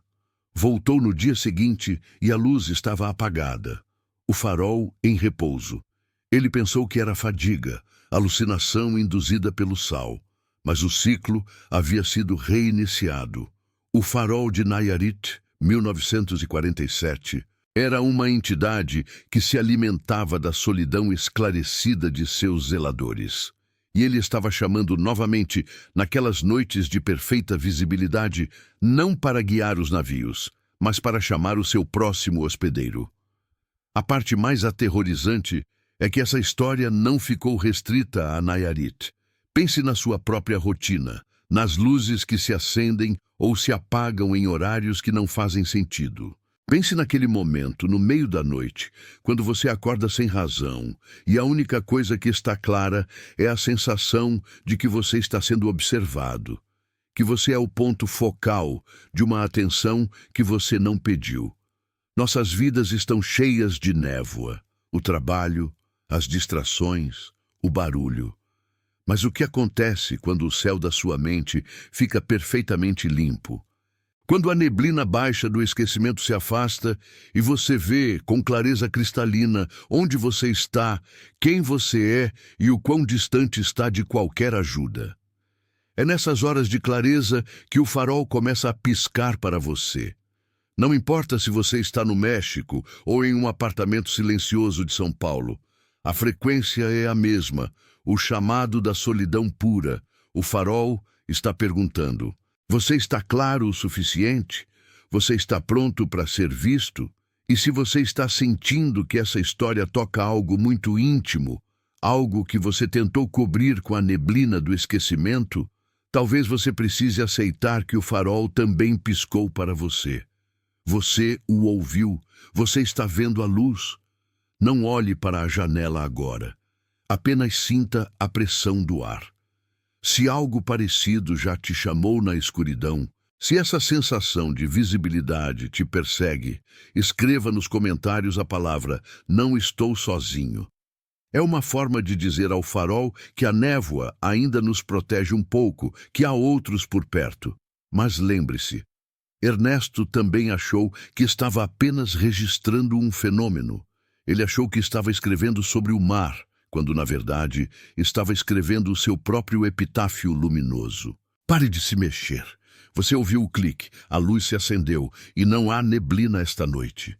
Voltou no dia seguinte e a luz estava apagada. O farol em repouso. Ele pensou que era fadiga, alucinação induzida pelo sal. Mas o ciclo havia sido reiniciado. O farol de Nayarit, 1947, era uma entidade que se alimentava da solidão esclarecida de seus zeladores. E ele estava chamando novamente, naquelas noites de perfeita visibilidade, não para guiar os navios, mas para chamar o seu próximo hospedeiro. A parte mais aterrorizante é que essa história não ficou restrita a Nayarit. Pense na sua própria rotina, nas luzes que se acendem ou se apagam em horários que não fazem sentido. Pense naquele momento, no meio da noite, quando você acorda sem razão e a única coisa que está clara é a sensação de que você está sendo observado, que você é o ponto focal de uma atenção que você não pediu. Nossas vidas estão cheias de névoa, o trabalho, as distrações, o barulho. Mas o que acontece quando o céu da sua mente fica perfeitamente limpo? Quando a neblina baixa do esquecimento se afasta e você vê com clareza cristalina onde você está, quem você é e o quão distante está de qualquer ajuda. É nessas horas de clareza que o farol começa a piscar para você. Não importa se você está no México ou em um apartamento silencioso de São Paulo. A frequência é a mesma, o chamado da solidão pura. O farol está perguntando: você está claro o suficiente? Você está pronto para ser visto? E se você está sentindo que essa história toca algo muito íntimo, algo que você tentou cobrir com a neblina do esquecimento, talvez você precise aceitar que o farol também piscou para você. Você o ouviu, você está vendo a luz. Não olhe para a janela agora. Apenas sinta a pressão do ar. Se algo parecido já te chamou na escuridão, se essa sensação de visibilidade te persegue, escreva nos comentários a palavra "não estou sozinho". É uma forma de dizer ao farol que a névoa ainda nos protege um pouco, que há outros por perto. Mas lembre-se, Ernesto também achou que estava apenas registrando um fenômeno. Ele achou que estava escrevendo sobre o mar, quando, na verdade, estava escrevendo o seu próprio epitáfio luminoso. Pare de se mexer. Você ouviu o clique, a luz se acendeu e não há neblina esta noite.